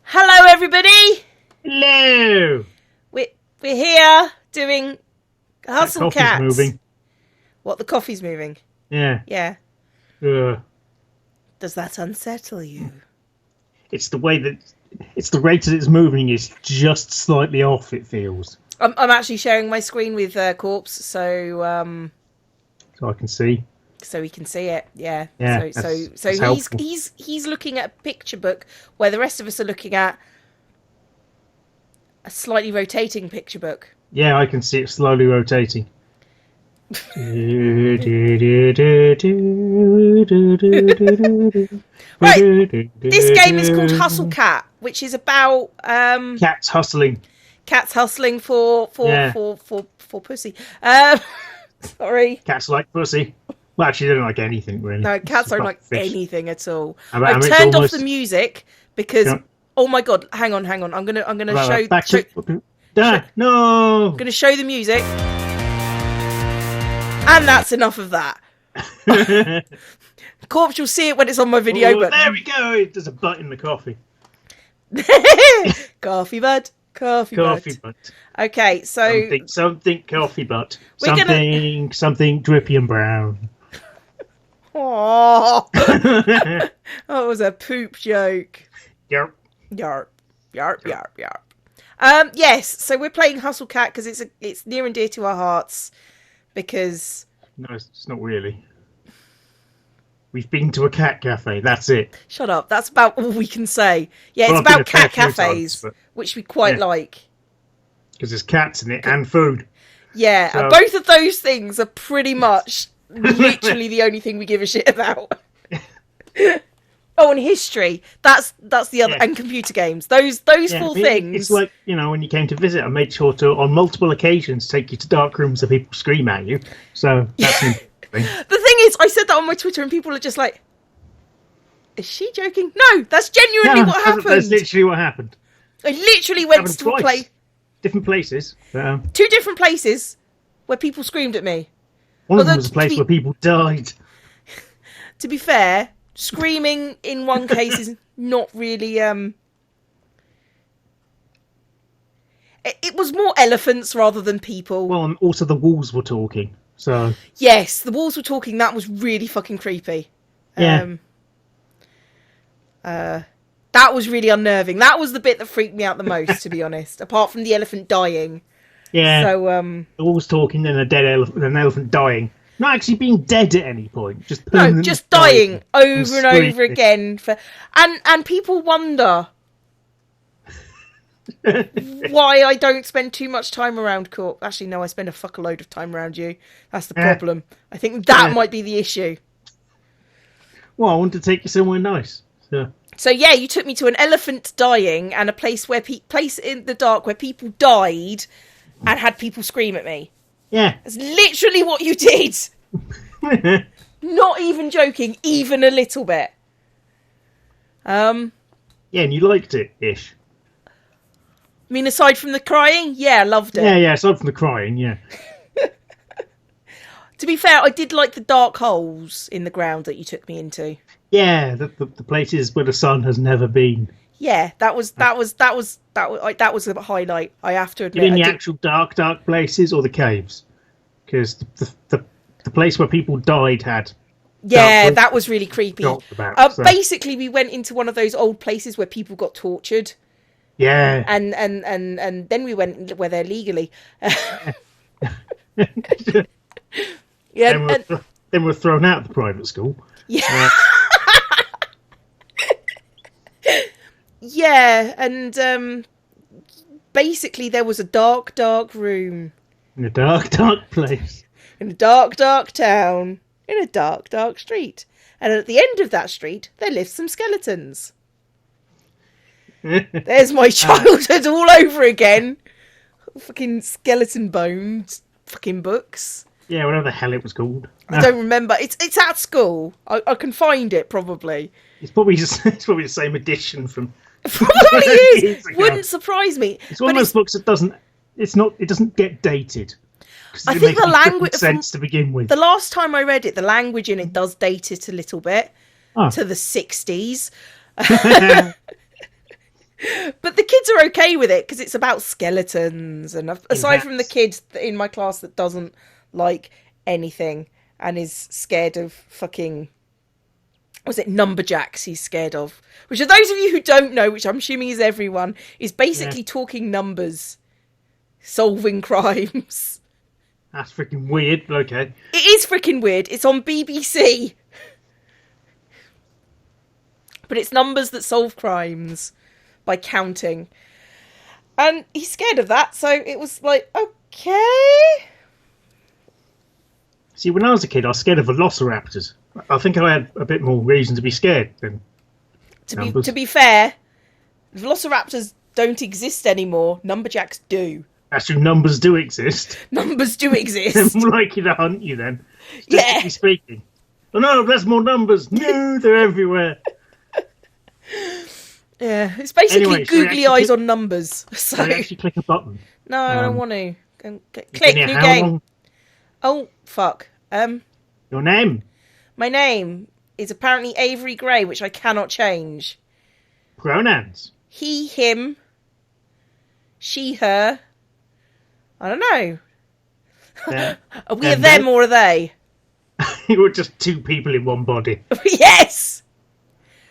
Hello, everybody. Hello. We're here doing Hustle Coffee's Cats. moving. What, the coffee's moving? Yeah. Yeah. Does that unsettle you? It's the way that it's the rate that it's moving is just slightly off. It feels. I'm actually sharing my screen with Corpse, so I can see. So we can see it. Yeah. Yeah. So he's looking at a picture book where the rest of us are looking at a slightly rotating picture book. Yeah, I can see it slowly rotating. Right, this game is called Hustle Cat, which is about cats hustling. Cats hustling for pussy. Sorry. Cats like pussy. Well, actually, they don't like anything really. No, cats don't like anything at all. I've turned off the music because oh my god, hang on. I'm gonna show. No. I'm gonna show the music. And that's enough of that. Corpse, you'll see it when it's on my video. But there we go. There's a butt in the coffee. Coffee butt. Coffee butt. Okay, so something coffee butt. Something drippy and brown. Oh, that was a poop joke. Yarp. Yes, so we're playing Hustle Cat because it's near and dear to our hearts. Because no, it's not really. We've been to a cat cafe. That's it. Shut up. That's about all we can say. Yeah, it's about cat cafes, which we quite like. Because there's cats in it and food. Yeah, so. And both of those things are pretty much literally the only thing we give a shit about. Oh, and history. That's the other, and computer games. Those four things. It's like, when you came to visit, I made sure to, on multiple occasions, take you to dark rooms so people scream at you. So that's the thing. The thing is, I said that on my Twitter, and people are just like, "Is she joking?" No, that's genuinely what happened. That's literally what happened. I literally went to a place. Different places. Two different places where people screamed at me. One of them was a place where people died. To be fair, screaming in one case is not really it was more elephants rather than people. Well, and also the walls were talking. So yes, the walls were talking. That was really fucking creepy. Yeah. That was really unnerving. That was the bit that freaked me out the most, to be honest. Apart from the elephant dying. Yeah. So the walls talking, then an elephant dying. Not actually being dead at any point, just dying over and over again. And people wonder why I don't spend too much time around Corp. Actually, no, I spend a fuckload of time around you. That's the problem. I think that might be the issue. Well, I want to take you somewhere nice. So yeah, you took me to an elephant dying and a place place in the dark where people died and had people scream at me. Yeah. That's literally what you did. Not even joking, even a little bit. Yeah, and you liked it-ish. I mean, aside from the crying? Yeah, I loved it. Yeah, aside from the crying, yeah. To be fair, I did like the dark holes in the ground that you took me into. Yeah, the places where the sun has never been. Yeah, that was a highlight. I have to admit. You mean the actual dark places or the caves? Because the place where people died had. Yeah, that was really creepy. About, Basically, we went into one of those old places where people got tortured. Yeah. And then we went where they're legally. Yeah. Then we're thrown out of the private school. Yeah. Yeah, and basically there was a dark room. In a dark place. In a dark town. In a dark street. And at the end of that street, there lived some skeletons. There's my childhood all over again. Fucking skeleton bones. Fucking books. Yeah, whatever the hell it was called. I don't remember. It's at school. I can find it, probably. It's probably the same edition from... It probably is. Wouldn't surprise me. It's one of those books that doesn't get dated. I think the language sense to begin with. The last time I read it, the language in it does date it a little bit to the 60s. are okay with it because it's about skeletons, and aside from the kid in my class that doesn't like anything and is scared of fucking, was it numberjacks he's scared of, which are those of you who don't know, which I'm assuming is everyone, is basically talking numbers, solving crimes. That's freaking weird, but okay. It is freaking weird. It's on BBC. But it's numbers that solve crimes by counting. And he's scared of that, so it was like, okay. See, when I was a kid, I was scared of velociraptors. I think I had a bit more reason to be scared than numbers. To be fair, velociraptors don't exist anymore. Numberjacks do. Actually, numbers do exist. Numbers do exist. They're more likely to hunt you then. Statistically speaking. Oh no, there's more numbers. No, they're everywhere. Yeah, it's basically googly eyes on numbers. So can you actually click a button? No, I don't want to. Click new game. Long? Oh fuck. Your name? My name is apparently Avery Gray, which I cannot change. Pronouns? He, him, she, her. I don't know. Are we a them or are they? You're just two people in one body. Yes!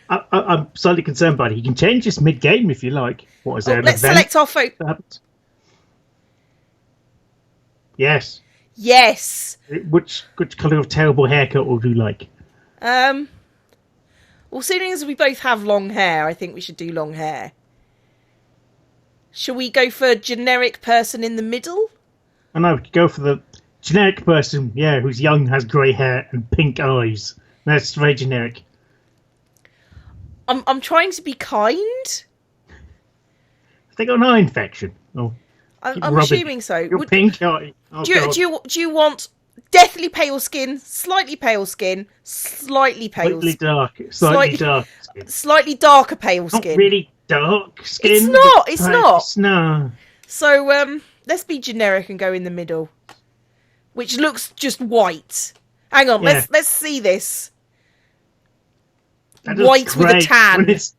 I'm slightly concerned, buddy. You can change this mid-game if you like. What is there? Let's select our photo. Yes. Yes. Which colour of terrible haircut would you like? Well, seeing as we both have long hair, I think we should do long hair. Shall we go for generic person in the middle? I know, we could go for the generic person, yeah, who's young, has grey hair and pink eyes. That's very generic. I'm trying to be kind. Have they got an eye infection? Oh, I'm assuming so. Your pink eye. Oh, do you want deathly pale skin, slightly pale skin, slightly pale skin? Slightly dark skin. Slightly darker pale skin. Not really dark skin. It's not. No. So, let's be generic and go in the middle. Which looks just white. Hang on, let's see this. White with a tan. It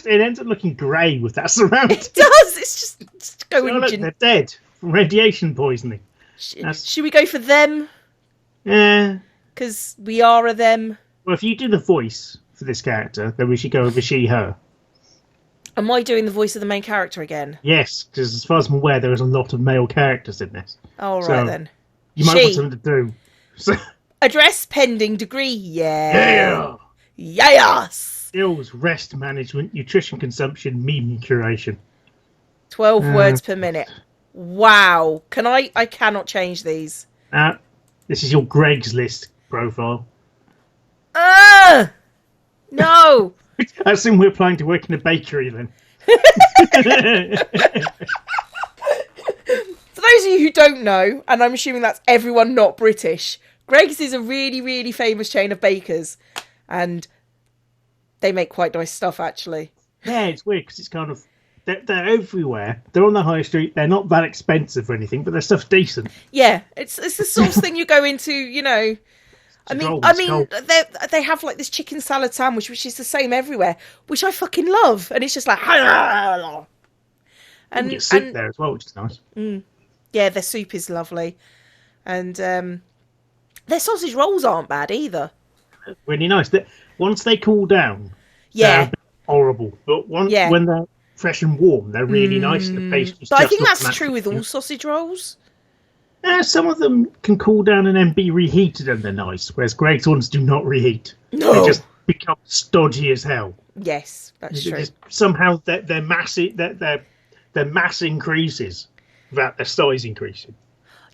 ends up looking grey with that surround. It does. It's just going. They're dead from radiation poisoning. Should we go for them? Yeah. Because we are a them. Well, if you do the voice for this character, then we should go over she, her. Am I doing the voice of the main character again? Yes, because as far as I'm aware, there is a lot of male characters in this. Oh, right then. You might want something to do. So... Address pending degree. Yeah. Yes. Skills, rest management, nutrition consumption, meme curation. 12 words per minute. Wow. I cannot change these. This is your Greg's List profile. No. I assume we're planning to work in a bakery then. For those of you who don't know, and I'm assuming that's everyone not British, Greg's is a really, really famous chain of bakers. And they make quite nice stuff, actually. Yeah, it's weird because it's kind of... They're everywhere. They're on the high street. They're not that expensive or anything, but their stuff's decent. Yeah, it's the sort of thing you go into, you know... I mean, they have like this chicken salad sandwich, which is the same everywhere, which I fucking love. And it's just like... And you get soup there as well, which is nice. Yeah, their soup is lovely. And their sausage rolls aren't bad either. Really nice. Once they cool down, they're a bit horrible. But when they're fresh and warm, they're really nice. The pastries. But I think that's true with all sausage rolls. Some of them can cool down and then be reheated, and they're nice. Whereas Greg's ones do not reheat. No. They just become stodgy as hell. Yes, that's true. Somehow their mass increases without their size increasing.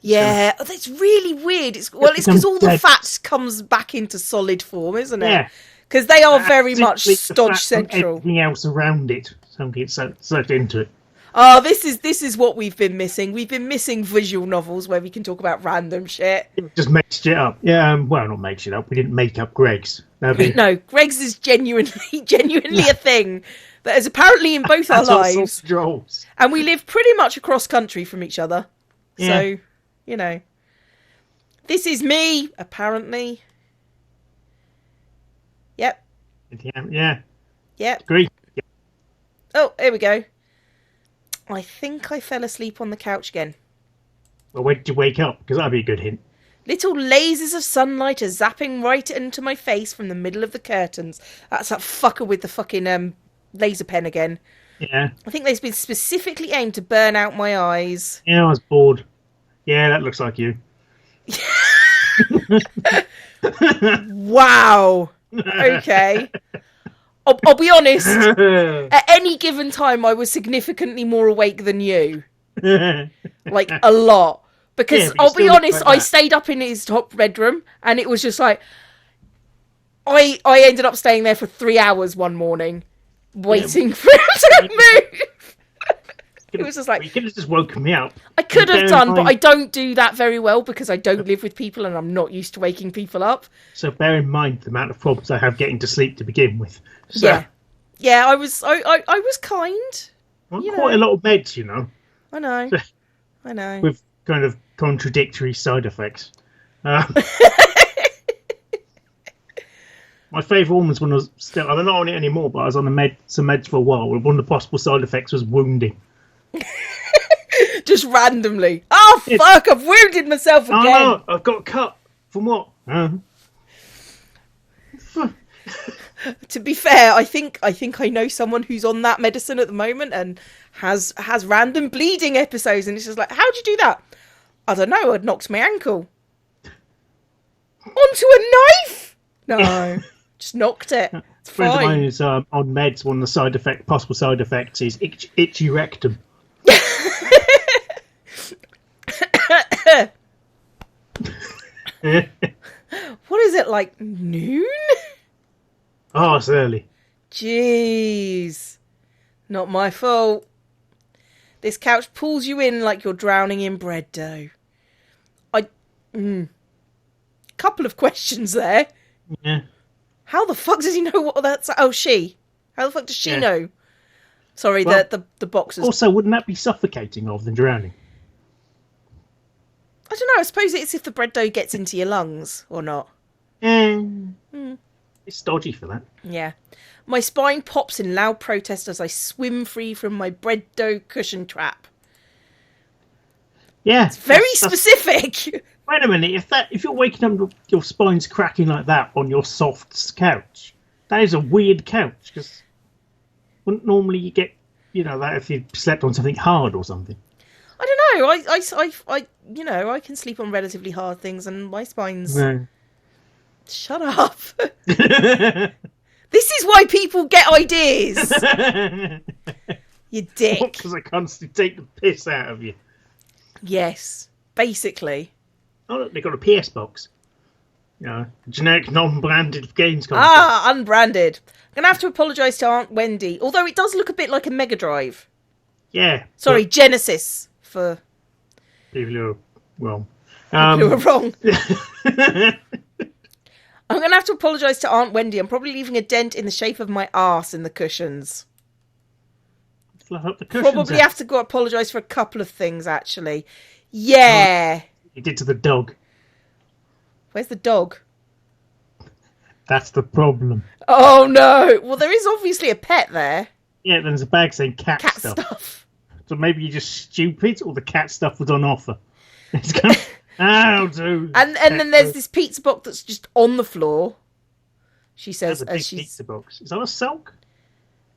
Yeah, that's really weird. It's because all the fat comes back into solid form, isn't it? Yeah. Because they are very much stodge central. Everything else around it, something gets sucked into it. Oh, this is what we've been missing. We've been missing visual novels where we can talk about random shit. Just makes it up. Yeah, well, not makes it up. We didn't make up Greg's. No, Greg's is genuinely a thing that is apparently in both our lives. And we live pretty much across country from each other. Yeah. So... you know, this is me, apparently. Yep. Yeah. Yep. Agree. Yep. Oh, here we go. I think I fell asleep on the couch again. Well, when did you wake up? Because that'd be a good hint. Little lasers of sunlight are zapping right into my face from the middle of the curtains. That's that fucker with the fucking laser pen again. Yeah. I think they've been specifically aimed to burn out my eyes. Yeah, I was bored. Yeah, that looks like you. Wow. Okay. I'll be honest. At any given time, I was significantly more awake than you. Like, a lot. Because, I'll be honest, I stayed up in his top bedroom, and it was just like... I ended up staying there for 3 hours one morning, waiting for him to move. It was just like... You could have just woken me up. I could have done, but I don't do that very well because I don't live with people and I'm not used to waking people up. So bear in mind the amount of problems I have getting to sleep to begin with. So, yeah, I was kind. I'm quite a lot of meds, you know. I know. I know. With kind of contradictory side effects. My favourite one was when I was still... I'm not on it anymore, but I was on some meds for a while. Where one of the possible side effects was wounding. Just randomly. Oh, fuck, I've wounded myself again. Oh, no, I've got cut. From what? To be fair, I think I know someone who's on that medicine at the moment and has random bleeding episodes, and it's just like, how'd you do that? I don't know, I'd knocked my ankle. Onto a knife? No, just knocked it. It's fine. A friend of mine is on meds. One of the possible side effects is itchy rectum. What is it, like noon? Oh, it's early. Jeez. Not my fault. This couch pulls you in like you're drowning in bread dough. Couple of questions there. Yeah. How the fuck does he know what that's... Oh, she. How the fuck does she know? Sorry, well, the boxers. Also, wouldn't that be suffocating rather than drowning? I don't know. I suppose it's if the bread dough gets into your lungs or not. It's dodgy for that. Yeah. My spine pops in loud protest as I swim free from my bread dough cushion trap. Yeah. It's very specific. Wait a minute. If you're waking up, your spine's cracking like that on your soft couch, that is a weird couch. Because wouldn't normally you get, that if you slept on something hard or something. I don't know. I can sleep on relatively hard things, and my spine's. No. Shut up. This is why people get ideas. You dick. Because I constantly take the piss out of you. Yes, basically. Oh, look, they got a PS box. Generic non-branded games console. Ah, unbranded. I'm going to have to apologise to Aunt Wendy, although it does look a bit like a Mega Drive. Yeah. Sorry, Genesis for... People who are wrong. People who are wrong. I'm going to have to apologise to Aunt Wendy. I'm probably leaving a dent in the shape of my arse in the cushions. Fluff up the cushions. Probably have to go apologise for a couple of things, actually. Yeah. You did to the dog. Where's the dog? That's the problem. Oh, no. Well, there is obviously a pet there. Yeah, there's a bag saying cat stuff. So maybe you're just stupid, or the cat stuff was on offer. It's kind of... I'll do. And then there's this pizza box that's just on the floor. She says as she's... pizza box. Is that a sock?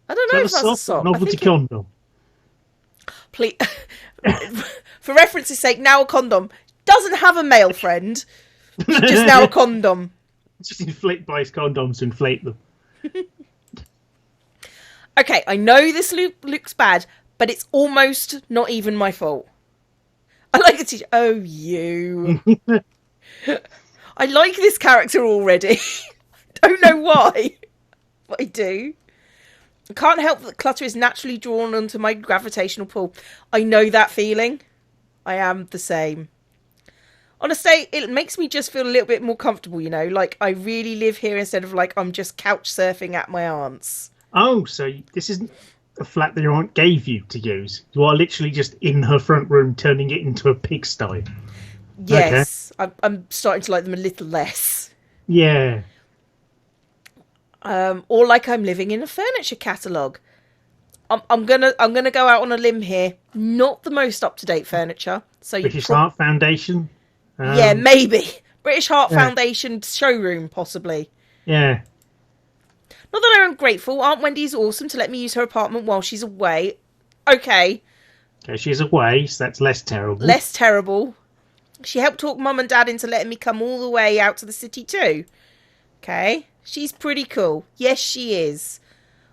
I don't know if that's a sock. Novelty condom. Please, for reference's sake, now a condom doesn't have a male friend. It's just now a condom. Just inflate by his condoms to inflate them. Okay, I know this looks bad, but it's almost not even my fault. I like it. Oh, you. I like this character already. Don't know why, but I do. I can't help that clutter is naturally drawn onto my gravitational pull. I know that feeling. I am the same. Honestly, it makes me just feel a little bit more comfortable, like I really live here instead of like I'm just couch surfing at my aunt's. Oh, so this isn't a flat that your aunt gave you to use. You are literally just in her front room turning it into a pigsty. Yes, okay. I'm starting to like them a little less. Yeah. Or like I'm living in a furniture catalogue. I'm gonna go out on a limb here. Not the most up to date furniture. So British Heart Foundation. Yeah, maybe British Heart Yeah. Foundation showroom, possibly. Yeah. Not that I'm ungrateful. Aunt Wendy's awesome to let me use her apartment while she's away. Okay, Okay, she's away, so that's less terrible. less terrible. She helped talk Mum and Dad into letting me come all the way out to the city too. Okay, she's pretty cool. Yes, she is.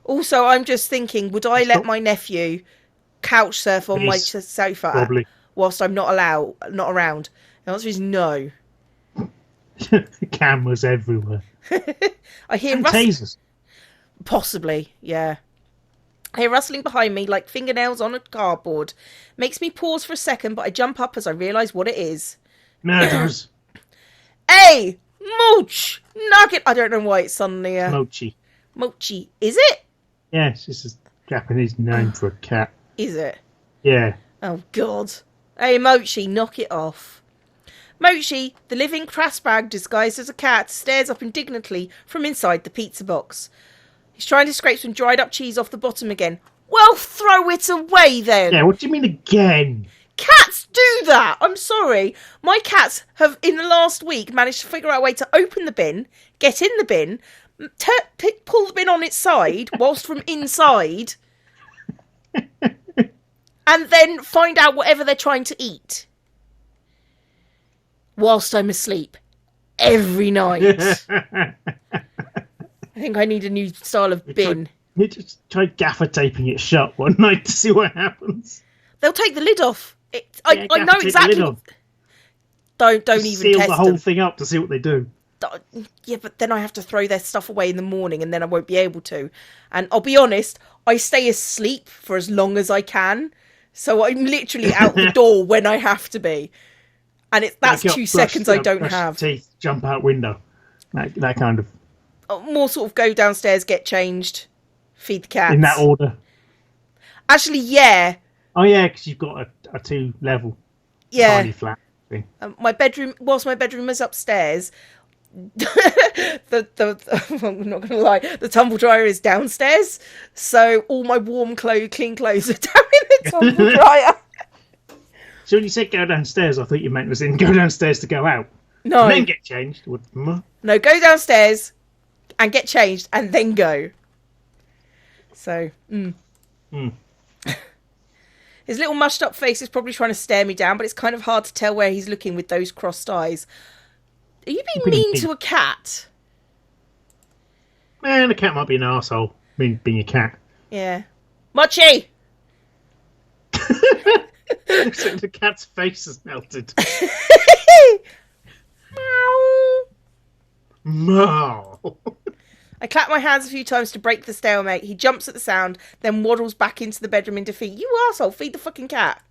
Also, I'm just thinking, would I let my nephew couch surf on my sofa Probably. whilst I'm not around? The answer is no. Cameras everywhere. I hear And tasers. Possibly, yeah. I hear rustling behind me like fingernails on a cardboard. Makes me pause for a second, but I jump up as I realise what it is. Murders. Hey! Mooch! Nugget! I don't know why it's suddenly Mochi. Mochi. Is it? Yes, this is Japanese name for a cat. Is it? Yeah. Oh, God. Hey, Mochi, knock it off. Mochi, the living crass bag disguised as a cat, stares up indignantly from inside the pizza box. He's trying to scrape some dried up cheese off the bottom again. Well, throw it away then. Yeah, what do you mean again? Cats do that. I'm sorry. My cats have, in the last week, managed to figure out a way to open the bin, get in the bin, pull the bin on its side whilst from inside, and then find out whatever they're trying to eat whilst I'm asleep every night. I think I need a new style of bin. You just try gaffer taping it shut one night to see what happens. They'll take the lid off. I know exactly. Don't even seal test the whole them. thing up to see what they do. Yeah, but then I have to throw their stuff away in the morning, and then I won't be able to. And I'll be honest, I stay asleep for as long as I can, so I'm literally out the door when I have to be. And that's 2 seconds I don't have. Teeth, jump out window, that kind of. More sort of go downstairs, get changed, feed the cats. In that order. Actually, yeah. Oh yeah, because you've got a 2-level tiny flat thing. My bedroom is upstairs. I'm not gonna lie, the tumble dryer is downstairs, so all my warm clean clothes are down in the tumble dryer. So when you said go downstairs, I thought you meant was in go downstairs to go out. No. And then get changed. No, go downstairs and get changed and then go. So, His little mushed up face is probably trying to stare me down, but it's kind of hard to tell where he's looking with those crossed eyes. Are you being mean to a cat? Man, the cat might be an arsehole. I mean, being a cat. Yeah. Mochi! The cat's face has melted. Meow. I clap my hands a few times to break the stalemate. He jumps at the sound, then waddles back into the bedroom in defeat. You arsehole, feed the fucking cat.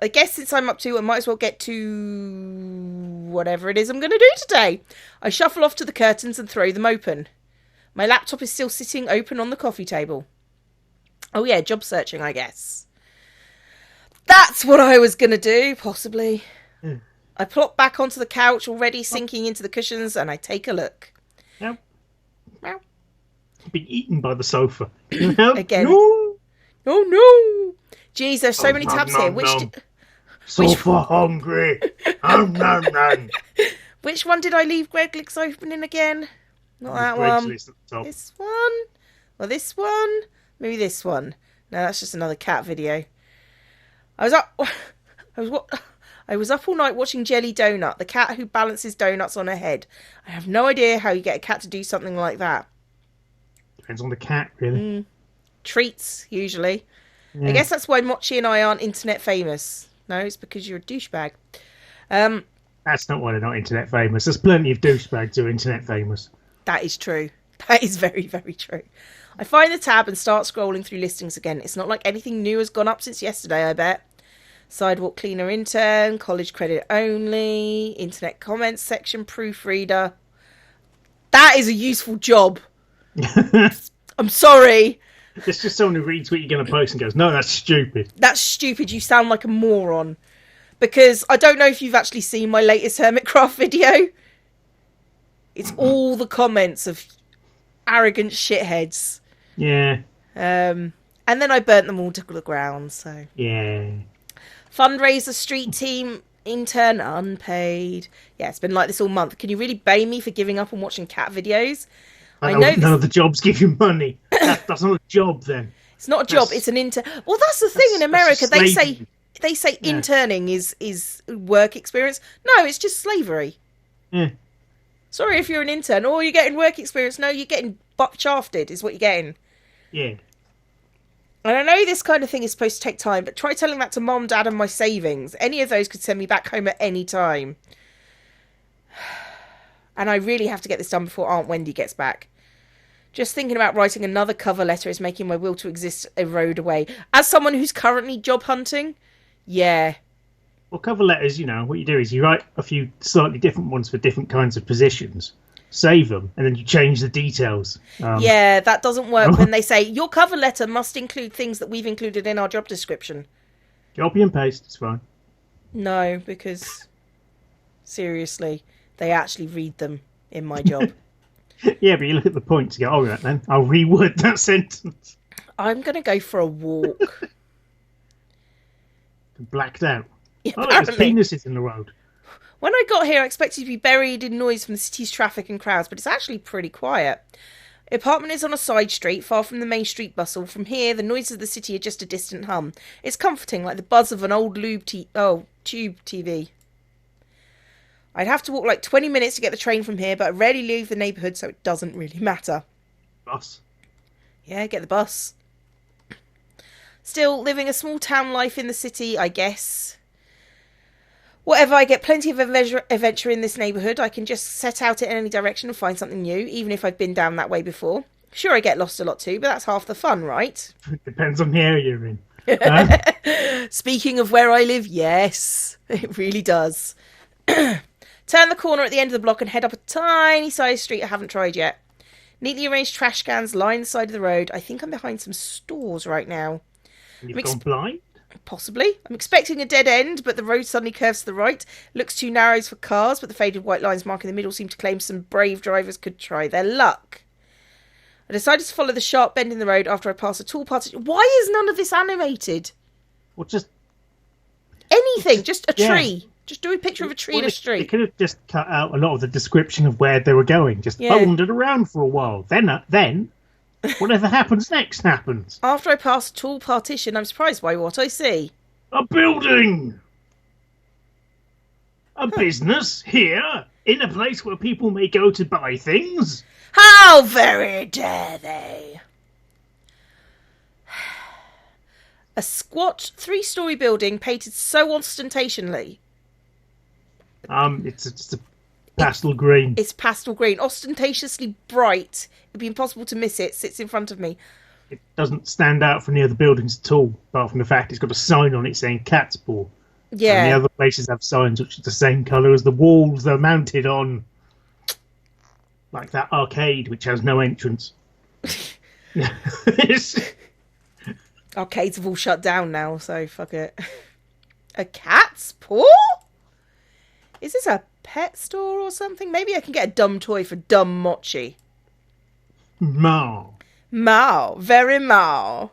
I guess since I'm up to, I might as well get to whatever it is I'm going to do today. I shuffle off to the curtains and throw them open. My laptop is still sitting open on the coffee table. Oh yeah, job searching, I guess. That's what I was going to do, possibly. I plop back onto the couch, already sinking into the cushions, and I take a look. Meow. Meow. Been eaten by the sofa. Again. No. Oh no! Jeez, there's so many tabs here. Sofa hungry. Which one did I leave Greglic's opening again? Not that one. This one? Well, this one? Maybe this one. No, that's just another cat video. I was up all night watching Jelly Donut, the cat who balances donuts on her head. I have no idea how you get a cat to do something like that. Depends on the cat, really. Treats, usually. Yeah. I guess that's why Mochi and I aren't internet famous. No, it's because you're a douchebag. That's not why they're not internet famous. There's plenty of douchebags who are internet famous. That is true. That is very, very true. I find the tab and start scrolling through listings again. It's not like anything new has gone up since yesterday, I bet. Sidewalk cleaner intern, college credit only, internet comments section proofreader. That is a useful job. I'm sorry. It's just someone who reads what you're going to post and goes, no, that's stupid. That's stupid. You sound like a moron. Because I don't know if you've actually seen my latest Hermitcraft video. It's all the comments of arrogant shitheads. Yeah. And then I burnt them all to the ground. So Yeah. fundraiser, street team, intern, unpaid. Yeah, it's been like this all month. Can you really blame me for giving up on watching cat videos? I know none of the jobs give you money. That's not a job then. It's not a job. It's an intern. Well, that's the thing in America. They say interning is work experience. No, it's just slavery. Yeah. Sorry if you're an intern. Or you're getting work experience. No, you're getting butt shafted is what you're getting. Yeah. And I know this kind of thing is supposed to take time, but try telling that to Mom, Dad and my savings. Any of those could send me back home at any time. And I really have to get this done before Aunt Wendy gets back. Just thinking about writing another cover letter is making my will to exist erode away. As someone who's currently job hunting, yeah. Well, cover letters, what you do is you write a few slightly different ones for different kinds of positions, save them, and then you change the details. Yeah, that doesn't work when they say, your cover letter must include things that we've included in our job description. Copy and paste, it's fine. No, because, seriously, they actually read them in my job. Yeah, but you look at the points, you go, all right then, I'll reword that sentence. I'm going to go for a walk. Blacked out. Yeah, oh, there's penises in the road. When I got here, I expected to be buried in noise from the city's traffic and crowds, but it's actually pretty quiet. The apartment is on a side street, far from the main street bustle. From here, the noises of the city are just a distant hum. It's comforting, like the buzz of an old tube TV. I'd have to walk like 20 minutes to get the train from here, but I rarely leave the neighbourhood, so it doesn't really matter. Bus? Yeah, get the bus. Still, living a small town life in the city, I guess. Whatever, I get plenty of adventure in this neighbourhood. I can just set out in any direction and find something new, even if I've been down that way before. Sure, I get lost a lot too, but that's half the fun, right? Depends on the area you're in. Speaking of where I live, yes, it really does. Turn the corner at the end of the block and head up a tiny side street I haven't tried yet. Neatly arranged trash cans line the side of the road. I think I'm behind some stores right now. You've gone blind? Possibly. I'm expecting a dead end, but the road suddenly curves to the right. Looks too narrow for cars, but the faded white lines marking the middle seem to claim some brave drivers could try their luck. I decided to follow the sharp bend in the road after I passed a tall partition. Why is none of this animated? Well, just... anything. Just a tree. Just do a picture of a tree in a street. They could have just cut out a lot of the description of where they were going. Just wandered around for a while. Then, whatever happens next happens. After I pass a tall partition, I'm surprised by what I see. A building! A business here, in a place where people may go to buy things. How very dare they! A squat 3-storey building painted so ostentatiously. It's a pastel green. It's pastel green, ostentatiously bright. It'd be impossible to miss it. Sits in front of me. It doesn't stand out from the other buildings at all, apart from the fact it's got a sign on it saying Cat's Paw. Yeah. And the other places have signs which are the same colour as the walls they're mounted on. Like that arcade, which has no entrance. Arcades have all shut down now, so fuck it. A cat's paw? Is this a pet store or something? Maybe I can get a dumb toy for dumb Mochi. Mao. Mao. Very Mao.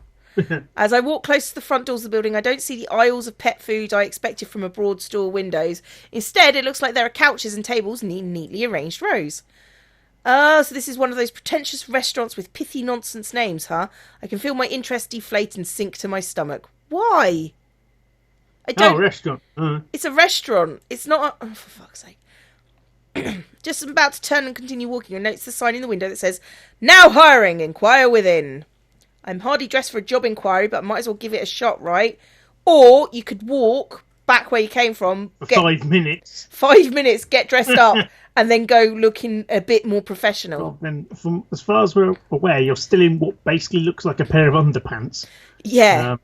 As I walk close to the front doors of the building, I don't see the aisles of pet food I expected from a broad store windows. Instead, it looks like there are couches and tables in neatly arranged rows. So this is one of those pretentious restaurants with pithy nonsense names, huh? I can feel my interest deflate and sink to my stomach. Why? I don't... Oh, restaurant. It's a restaurant. It's not a... Oh, for fuck's sake. Just about to turn and continue walking and notice the sign in the window that says, "Now hiring, inquire within." I'm hardly dressed for a job inquiry, but I might as well give it a shot, right? Or you could walk back where you came from. For 5 minutes. 5 minutes, get dressed up, and then go looking a bit more professional. Well, then, from as far as we're aware, you're still in what basically looks like a pair of underpants. Yeah,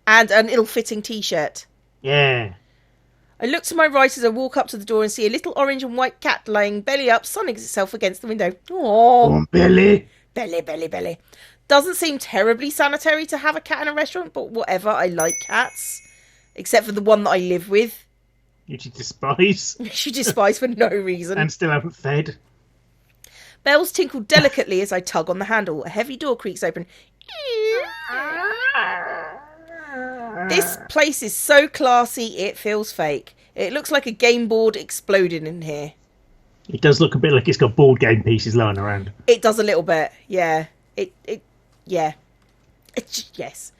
and an ill-fitting t-shirt. Yeah. I look to my right as I walk up to the door and see a little orange and white cat lying belly up, sunning itself against the window. Aww. Belly. Belly. Doesn't seem terribly sanitary to have a cat in a restaurant, but whatever, I like cats. Except for the one that I live with. Which you despise. Which you despise for no reason. And still haven't fed. Bells tinkle delicately as I tug on the handle. A heavy door creaks open. This place is so classy, it feels fake. It looks like a game board exploded in here. It does look a bit like it's got board game pieces lying around. It does a little bit, yeah. Yeah. Yes.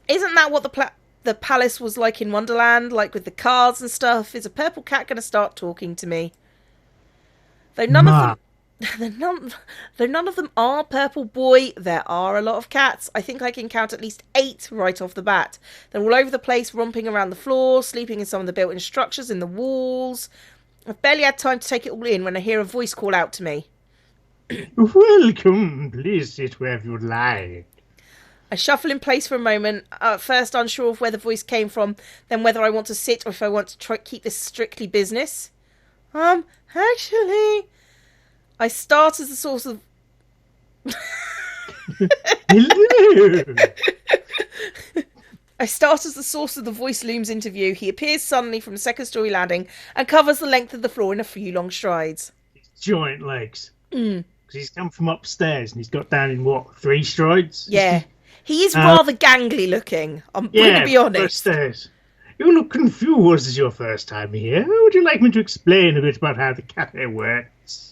Isn't that what the palace was like in Wonderland? Like with the cards and stuff? Is a purple cat going to start talking to me? Though none of them are purple boy, there are a lot of cats. I think I can count at least 8 right off the bat. They're all over the place, romping around the floor, sleeping in some of the built-in structures in the walls. I've barely had time to take it all in when I hear a voice call out to me. Welcome, please sit wherever you'd like. I shuffle in place for a moment, at first unsure of where the voice came from, then whether I want to sit or if I want to try keep this strictly business. Actually... I start as the source of... Hello! I start as the source of the voice looms into view. He appears suddenly from the second-story landing and covers the length of the floor in a few long strides. Giant legs. Because he's come from upstairs and he's got down in, 3 strides? Yeah. He is rather gangly looking. I'm going to be honest. Upstairs. You look confused. This is your first time here. Would you like me to explain a bit about how the cafe works?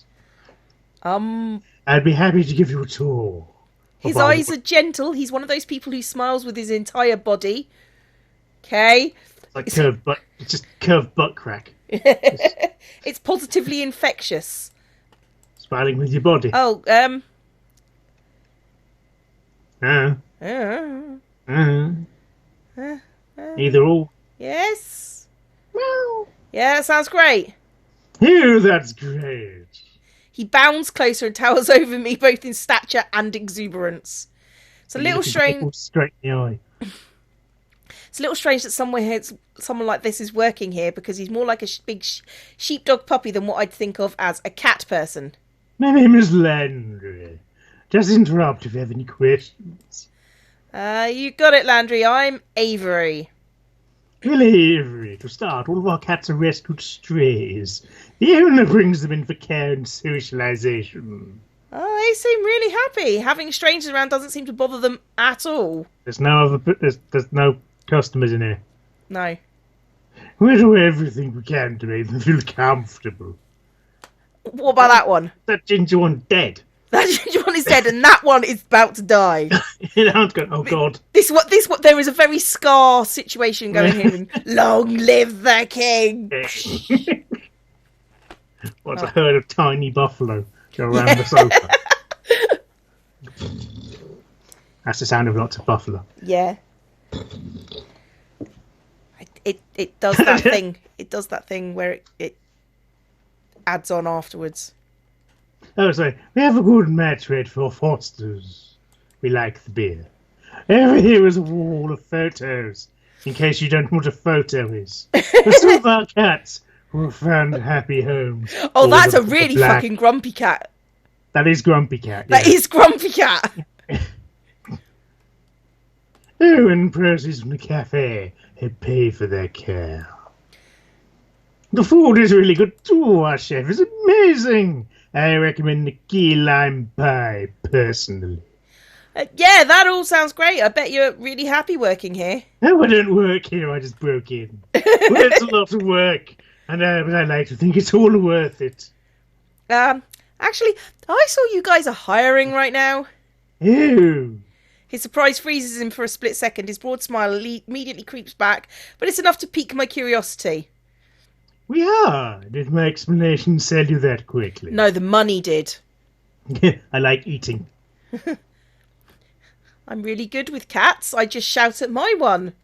I'd be happy to give you a tour. His eyes are gentle. He's one of those people who smiles with his entire body. Okay. Like curved butt, just curved butt crack. It's positively infectious. Smiling with your body. Oh, Either or. Yes. Yeah, that sounds great. Oh, that's great. He bounds closer and towers over me, both in stature and exuberance. It's a little strange. Straight in the eye. It's a little strange that someone like this is working here because he's more like a big sheepdog puppy than what I'd think of as a cat person. My name is Landry. Just interrupt if you have any questions. You got it, Landry. I'm Avery. Well, Avery, to start, all of our cats are rescued strays. The owner brings them in for care and socialisation. Oh, they seem really happy. Having strangers around doesn't seem to bother them at all. There's no customers in here. No. We do everything we can to make them feel comfortable. What about that one? That ginger one dead. That ginger one is dead, and that one is about to die. Oh God! This what? There is a very Scar situation going here. And long live the king! What's a herd of tiny buffalo go around the sofa? That's the sound of lots of buffalo. Yeah. It does that thing. It does that thing where it adds on afterwards. Oh, sorry. We have a good match rate for Foster's. We like the beer. Over here is a wall of photos, in case you don't know what a photo is. Some of our cats who have found happy homes. Oh, that's a really fucking grumpy cat. That is Grumpy Cat. Yeah. That is Grumpy Cat. Oh, and proceeds from the cafe and pay for their care. The food is really good too. Our chef is amazing. I recommend the key lime pie, personally. Yeah, that all sounds great. I bet you're really happy working here. No, I don't work here. I just broke in. Well, it's a lot of work, and but I like to think it's all worth it. Actually, I saw you guys are hiring right now. Oh. His surprise freezes him for a split second. His broad smile immediately creeps back, but it's enough to pique my curiosity. We are. Did my explanation sell you that quickly? No, the money did. I like eating. I'm really good with cats. I just shout at my one.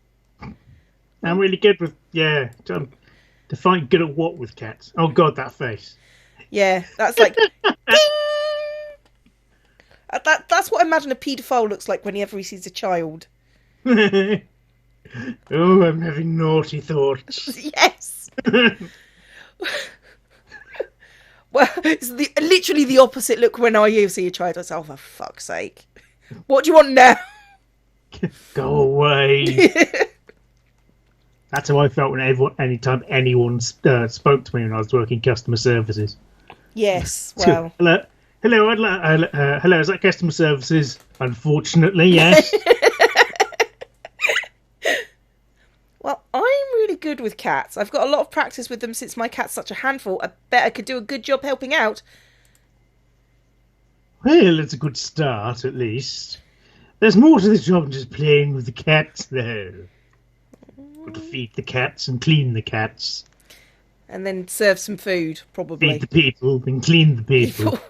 I'm really good with, define good at what with cats? Oh God, that face. Yeah, that's like, ding! That's what I imagine a paedophile looks like whenever he sees a child. Oh, I'm having naughty thoughts. Yes. Well, it's literally the opposite look when I see a child. I say, oh, for fuck's sake. What do you want now? Go away. That's how I felt when anytime anyone spoke to me when I was working customer services. Yes, well. Hello, hello, is that customer services? Unfortunately, yes. Well, I'm really good with cats. I've got a lot of practice with them since my cat's such a handful. I bet I could do a good job helping out. Well, it's a good start, at least. There's more to this job than just playing with the cats, though. Got to feed the cats and clean the cats. And then serve some food, probably. Feed the people and clean the people.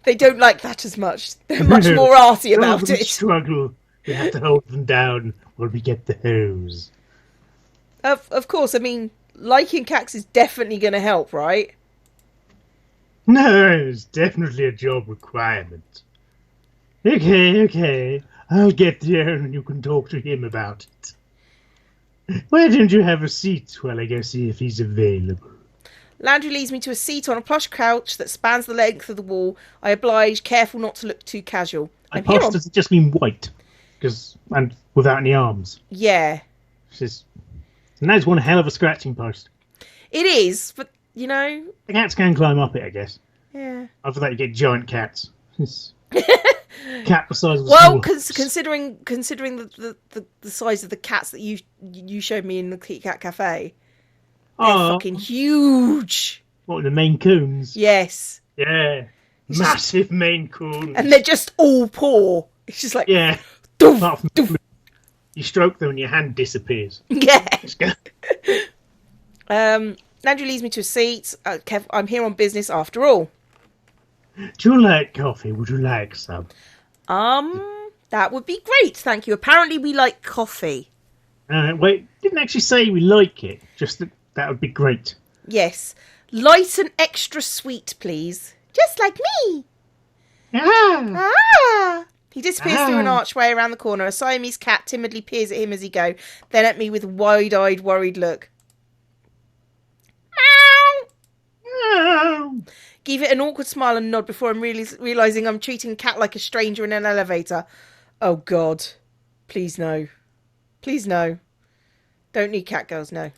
They don't like that as much. They're much more arty about it. Struggle. We have to hold them down while we get the hose. Of course, I mean, liking cats is definitely going to help, right? No, it's definitely a job requirement. Okay. I'll get there and you can talk to him about it. Why don't you have a seat while I go see if he's available? Landry leads me to a seat on a plush couch that spans the length of the wall. I oblige, careful not to look too casual. Does it just mean white? And without any arms. Yeah. And that's one hell of a scratching post. It is, but, you know... The cats can climb up it, I guess. Yeah. After that you get giant cats. Cat the size of a well, small considering the size of the cats that you showed me in the Kit Kat Cafe... They're fucking huge. What, the Maine Coons? Yes. Yeah. Massive Maine Coons. And they're just all paw. It's just like... Yeah. Doof, doof. You stroke them and your hand disappears. Yeah. Landry leads me to a seat. Kev, I'm here on business after all. Do you like coffee? Would you like some? That would be great, thank you. Apparently we like coffee. Wait, didn't actually say we like it. Just that would be great. Yes. Light and extra sweet, please. Just like me. Ah! He disappears through an archway around the corner. A Siamese cat timidly peers at him as he goes, then at me with a wide-eyed, worried look. Meow! Give it an awkward smile and nod before I'm realising I'm treating a cat like a stranger in an elevator. Oh, God. Please, no. Please, no. Don't need cat girls, no.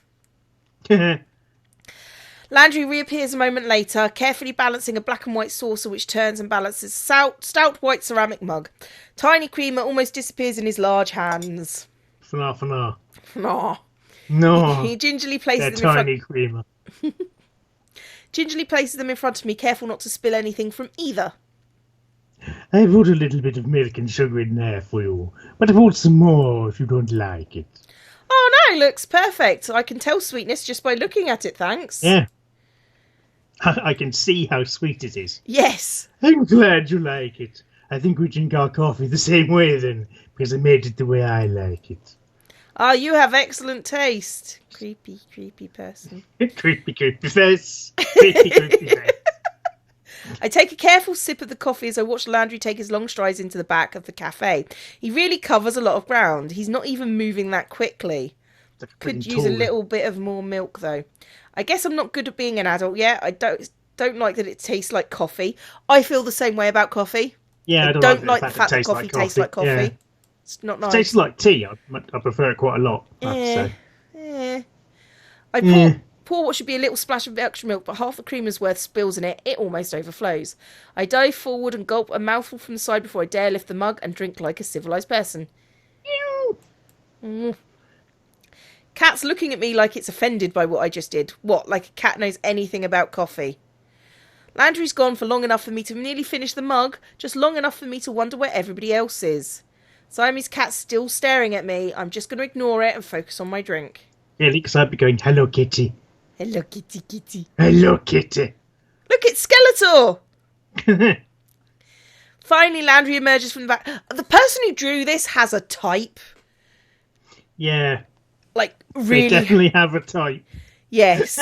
Landry reappears a moment later, carefully balancing a black and white saucer which turns and balances a stout white ceramic mug. Tiny creamer almost disappears in his large hands. Fna. No. He gingerly places them tiny creamer. Gingerly places them in front of me, careful not to spill anything from either. I put a little bit of milk and sugar in there for you, but I put some more if you don't like it. Oh no, looks perfect. I can tell sweetness just by looking at it, thanks. Yeah. I can see how sweet it is. Yes. I'm glad you like it. I think we drink our coffee the same way then, because I made it the way I like it. Ah, you have excellent taste. Creepy person. creepy face. Creepy face. I take a careful sip of the coffee as I watch Landry take his long strides into the back of the cafe. He really covers a lot of ground. He's not even moving that quickly. Could use a little bit of more milk, though. I guess I'm not good at being an adult yet. I don't like that it tastes like coffee. I feel the same way about coffee. Yeah, I don't like the fact that coffee tastes like coffee. Yeah. It's not nice. It tastes like tea. I prefer it quite a lot, I have to say. I pour what should be a little splash of extra milk, but half the creamer's worth spills in it. It almost overflows. I dive forward and gulp a mouthful from the side before I dare lift the mug and drink like a civilised person. Cat's looking at me like it's offended by what I just did. What, like a cat knows anything about coffee? Landry's gone for long enough for me to nearly finish the mug, just long enough for me to wonder where everybody else is. Siamese cat's still staring at me. I'm just going to ignore it and focus on my drink. Yeah, because I'd be going, hello, kitty. Hello, kitty. Hello, kitty. Look, it's Skeletor! Finally, Landry emerges from the back. The person who drew this has a type. Yeah. Like, really. They definitely have a type. Yes.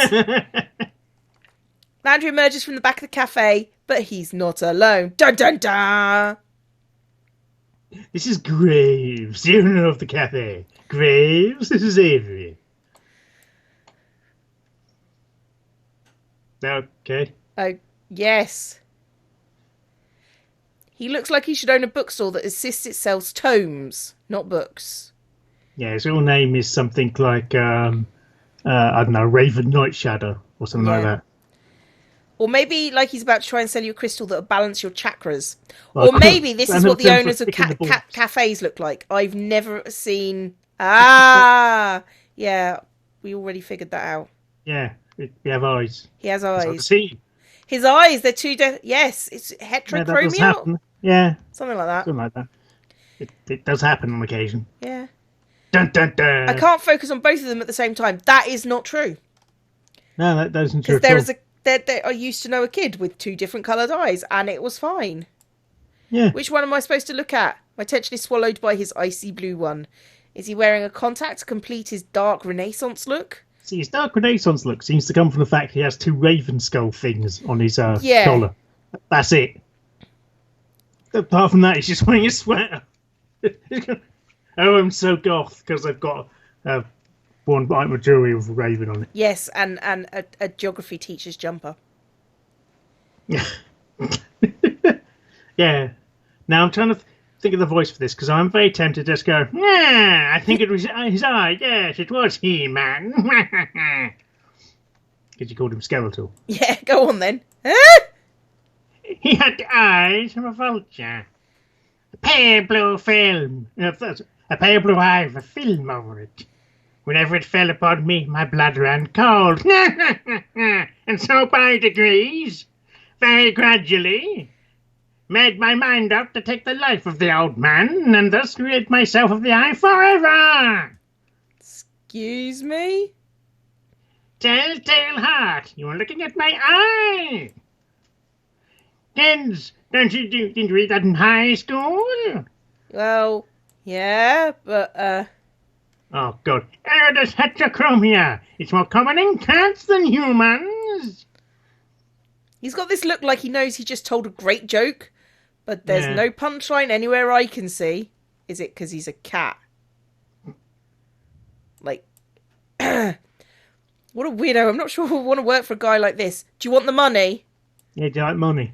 Landry emerges from the back of the cafe, but he's not alone. Dun dun dun! This is Graves, the owner of the cafe. Graves, this is Avery. Okay. Oh, yes. He looks like he should own a bookstore that insists it sells tomes, not books. Yeah, his real name is something like, I don't know, Raven Nightshadow or something like that. Or maybe like he's about to try and sell you a crystal that'll balance your chakras. Well, Or maybe this is what the film for owners of sticking the balls. cafes look like. I've never seen... Ah! Yeah, we already figured that out. Yeah, we have eyes. He has It's like the eyes. sea. His eyes, they're two... Yes, it's Yeah, that does heterochromia. happen. Yeah, Something like that. something like that. It does happen on occasion. Yeah. Dun, dun, dun. I can't focus on both of them at the same time. That is not true. No, that isn't true Because at all. I used to know a kid with two different coloured eyes, and it was fine. Yeah. Which one am I supposed to look at? My attention is swallowed by his icy blue one. Is he wearing a contact to complete his dark Renaissance look? See, his dark Renaissance look seems to come from the fact he has two raven skull things on his collar. That's it. Apart from that, he's just wearing a sweater. Oh, I'm so goth because I've got one item of jewellery with a raven on it. Yes, and a geography teacher's jumper. Yeah. Now I'm trying to think of the voice for this because I'm very tempted to just go, yeah, I think it was his eye. Yes, it was he, man. Because you called him Skeletal. Yeah, go on then. Huh? He had the eyes of a vulture. A pale blue film. A pale blue eye with a film over it. Whenever it fell upon me, my blood ran cold. And so by degrees, very gradually, made my mind up to take the life of the old man, and thus rid myself of the eye forever. Excuse me? Telltale heart, you are looking at my eye. Kids, didn't you read that in high school? Well, yeah, but, Oh, God. Iridus heterochromia. It's more common in cats than humans. he's got this look like he knows he just told a great joke, but there's no punchline anywhere I can see. Is it because he's a cat? Like, what a weirdo. I'm not sure I want to work for a guy like this. Do you want the money? Yeah, do you like money?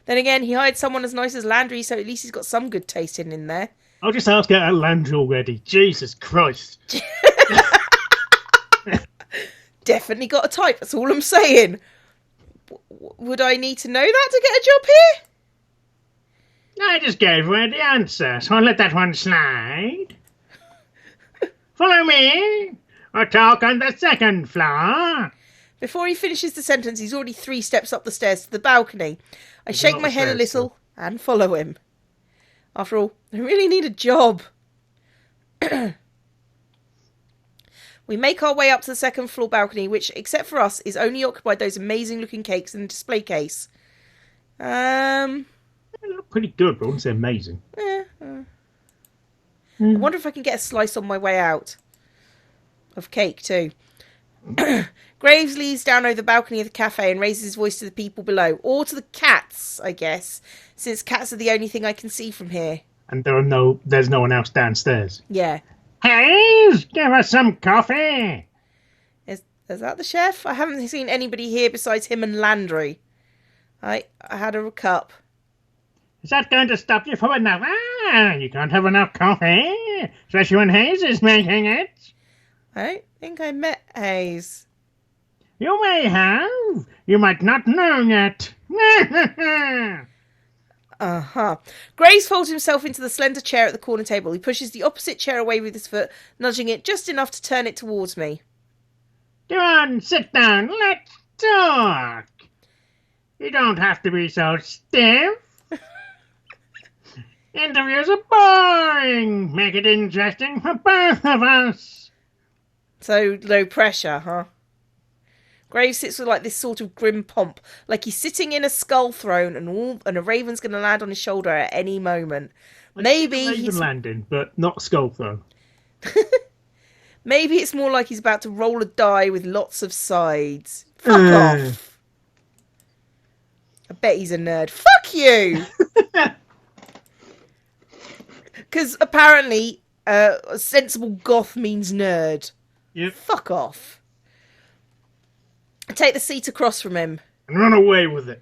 Then again, he hired someone as nice as Landry, so at least he's got some good taste in there. I'll just ask out Landry already. Jesus Christ. Definitely got a type, that's all I'm saying. Would I need to know that to get a job here? I just gave away the answer, so I'll let that one slide. Follow me. We'll talk on the second floor. Before he finishes the sentence, he's already 3 steps up the stairs to the balcony. I shake my head a little and follow him. After all, I really need a job. We make our way up to the second floor balcony, which, except for us, is only occupied by those amazing looking cakes in the display case. They look pretty good, but I wouldn't say amazing. I wonder if I can get a slice on my way out. Of cake, too. Graves leads down over the balcony of the cafe and raises his voice to the people below. Or to the cats, I guess. Since cats are the only thing I can see from here. And there's no one else downstairs. Yeah. Hey, give us some coffee. Is that the chef? I haven't seen anybody here besides him and Landry. I had a cup. Is that going to stop you from enough? You can't have enough coffee. Especially when Hayes is making it. I don't think I met Hayes. You may have. You might not know yet. Uh-huh. Graves folds himself into the slender chair at the corner table. He pushes the opposite chair away with his foot, nudging it just enough to turn it towards me. Go on, sit down. Let's talk. You don't have to be so stiff. Interviews are boring. Make it interesting for both of us. So low pressure, huh? Graves sits with like this sort of grim pomp, like he's sitting in a skull throne and a raven's going to land on his shoulder at any moment. Like Maybe he's landing, but not skull throne. Maybe it's more like he's about to roll a die with lots of sides. Fuck off. I bet he's a nerd. Fuck you! Because apparently a sensible goth means nerd. Yep. Fuck off. I take the seat across from him. And run away with it.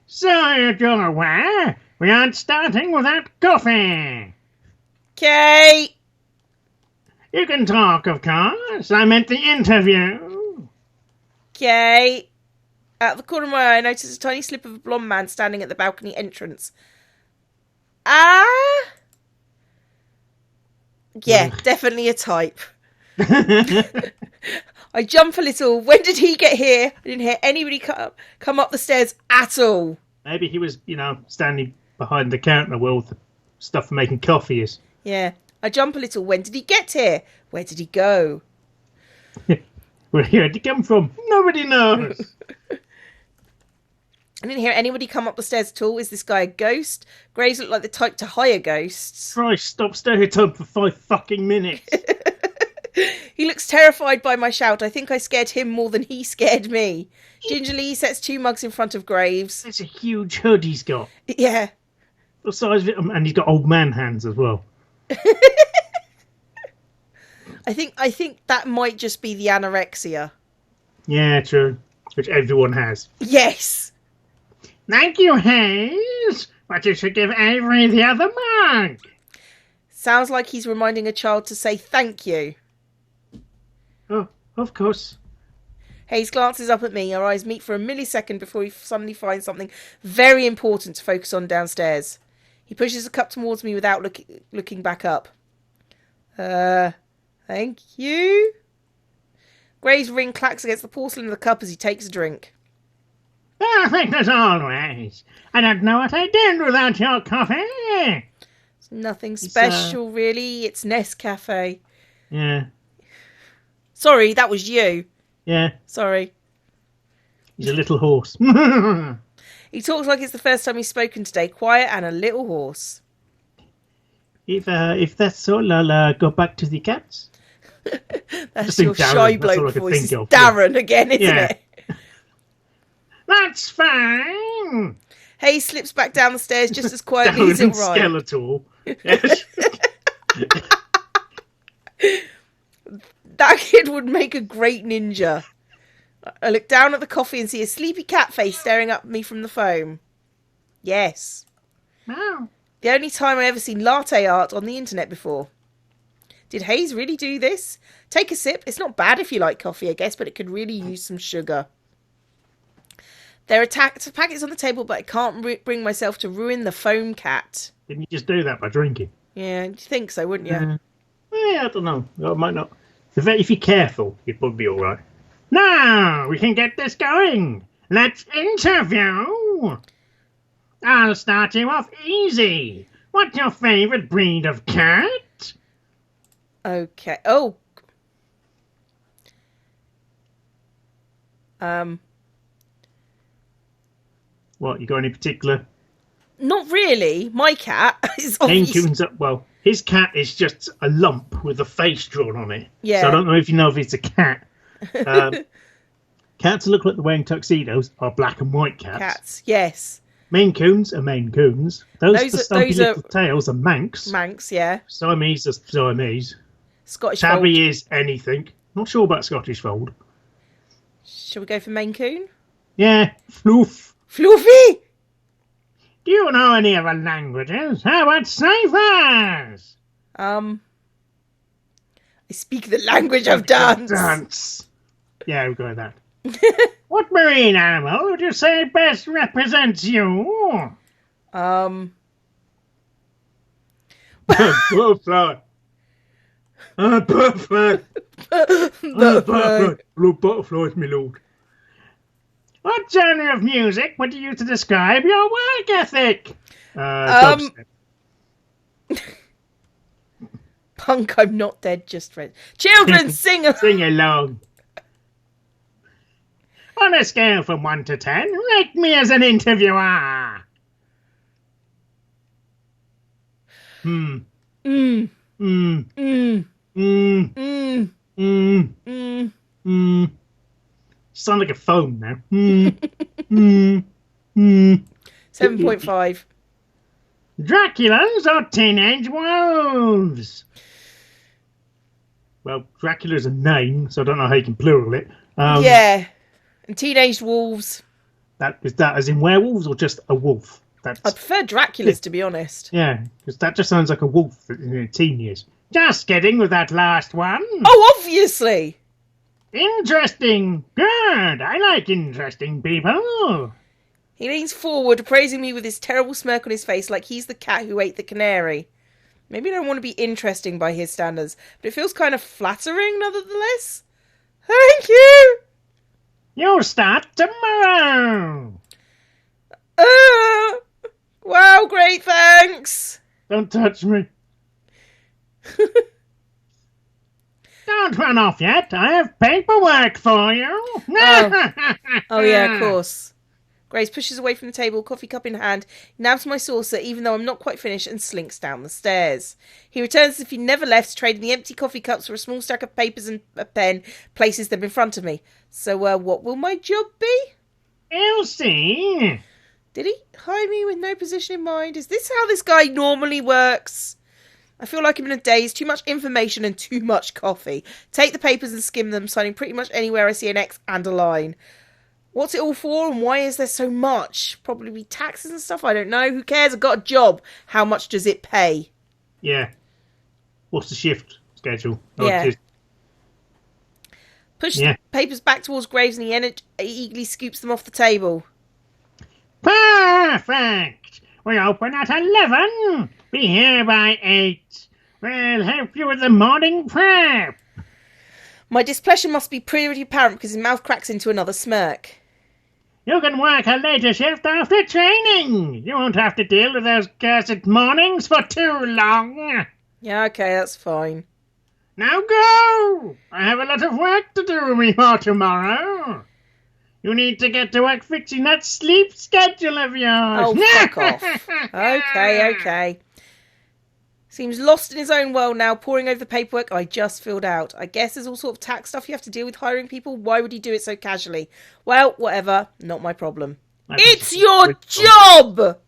So you're aware we aren't starting without coffee. Okay. You can talk, of course. I meant the interview. Okay. Out of the corner of my eye, I noticed a tiny slip of a blonde man standing at the balcony entrance. Ah? Yeah, definitely a type. I jump a little. When did he get here? I didn't hear anybody come up the stairs at all. Maybe he was, standing behind the counter where all the stuff for making coffee is. Yeah. I jump a little. When did he get here? Where did he go? Where did he come from? Nobody knows. I didn't hear anybody come up the stairs at all. Is this guy a ghost? Greys look like the type to hire ghosts. Christ, stop stereotype for 5 fucking minutes. He looks terrified by my shout. I think I scared him more than he scared me. Gingerly, he sets 2 mugs in front of Graves. It's a huge hood he's got. Yeah. The size of it, and he's got old man hands as well. I think that might just be the anorexia. Yeah, true. Which everyone has. Yes. Thank you, Hayes. But you should give Avery the other mug. Sounds like he's reminding a child to say thank you. Oh, of course. Hayes glances up at me. Our eyes meet for a millisecond before he suddenly finds something very important to focus on downstairs. He pushes a cup towards me without looking back up. Thank you? Gray's ring clacks against the porcelain of the cup as he takes a drink. Perfect as always. I don't know what I'd do without your coffee. It's nothing special, really. It's Nescafe. Yeah. Sorry, that was you. Yeah. Sorry. He's a little horse. He talks like it's the first time he's spoken today. Quiet and a little hoarse. If that's all, I'll go back to the cats. That's your shy bloke voice. It's Darren again, isn't it? That's fine. Hayes slips back down the stairs just as quietly as it arrived. Skeletal. Yes. That kid would make a great ninja. I look down at the coffee and see a sleepy cat face staring up at me from the foam. Yes. Wow. The only time I ever seen latte art on the internet before. Did Hayes really do this? Take a sip. It's not bad if you like coffee, I guess, but it could really use some sugar. There are packets on the table, but I can't bring myself to ruin the foam cat. Didn't you just do that by drinking? Yeah, you'd think so, wouldn't you? Yeah, I don't know. I might not. If you're careful, you'd probably be all right. Now, we can get this going. Let's interview. I'll start you off easy. What's your favourite breed of cat? Okay. Oh. What, you got any particular? Not really. My cat is Maine obviously... Coon's well, his cat is just a lump with a face drawn on it. Yeah. So I don't know if you know if it's a cat. Cats that look like they're wearing tuxedos are black and white cats. Cats, yes. Maine Coons are Maine Coons. Those stumpy little tails are Manx. Manx, yeah. Siamese are Siamese. Scottish Tabby Fold. is anything. Not sure about Scottish Fold. Shall we go for Maine Coon? Yeah, Floof. Floofy! Do you know any other languages? How about ciphers? I speak the language of dance. Dance. Yeah, we'll go with that. What marine animal would you say best represents you? Butterfly. Butterfly. Blue butterflies, my lord. What genre of music would you use to describe your work ethic? Dubstep. Punk, I'm not dead, just friends. Children, sing along. Sing along. On a scale from 1 to 10, rate me as an interviewer. Sound like a phone now. 7.5. Draculas or teenage wolves? Well, Dracula's a name, so I don't know how you can plural it. Yeah. And teenage wolves. Is that as in werewolves or just a wolf? I prefer Dracula's, to be honest. Yeah, because that just sounds like a wolf in teen years. Just kidding with that last one. Oh, obviously. Interesting. Good. I like interesting people. He leans forward, appraising me with his terrible smirk on his face like he's the cat who ate the canary. Maybe I don't want to be interesting by his standards, but it feels kind of flattering nonetheless. Thank you! You'll start tomorrow. Wow, great, thanks! Don't touch me. Don't run off yet. I have paperwork for you. Oh yeah, of course. Grace pushes away from the table, coffee cup in hand, nabs my saucer even though I'm not quite finished, and slinks down the stairs. He returns as if he never left, trading the empty coffee cups for a small stack of papers and a pen, places them in front of me. So, what will my job be? Elsie! Did he hire me with no position in mind? Is this how this guy normally works? I feel like I'm in a daze, too much information and too much coffee. Take the papers and skim them, signing pretty much anywhere I see an X and a line. What's it all for and why is there so much? Probably taxes and stuff, I don't know. Who cares? I've got a job. How much does it pay? Yeah. What's the shift schedule? Yeah. Push the papers back towards Graves and he eagerly scoops them off the table. Perfect! We open at 11. Be here by 8. We'll help you with the morning prep. My displeasure must be pretty apparent because his mouth cracks into another smirk. You can work a later shift after training. You won't have to deal with those cursed mornings for too long. Yeah, okay, that's fine. Now go! I have a lot of work to do before tomorrow. You need to get to work fixing that sleep schedule of yours. Oh, fuck off. Okay. Seems lost in his own world now, poring over the paperwork I just filled out. I guess there's all sort of tax stuff you have to deal with hiring people. Why would he do it so casually? Well, whatever. Not my problem. It's your job!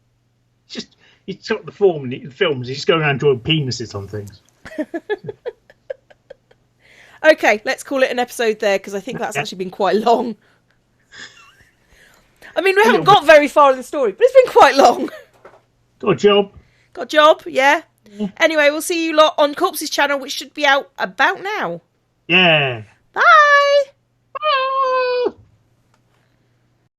He's got the form in the films. He's just going around drawing penises on things. Okay, let's call it an episode there, because I think that's actually been quite long. I mean, we haven't got very far in the story, but it's been quite long. Got a job. Got a job, yeah. Anyway, we'll see you lot on Corpse's channel, which should be out about now. Yeah. Bye!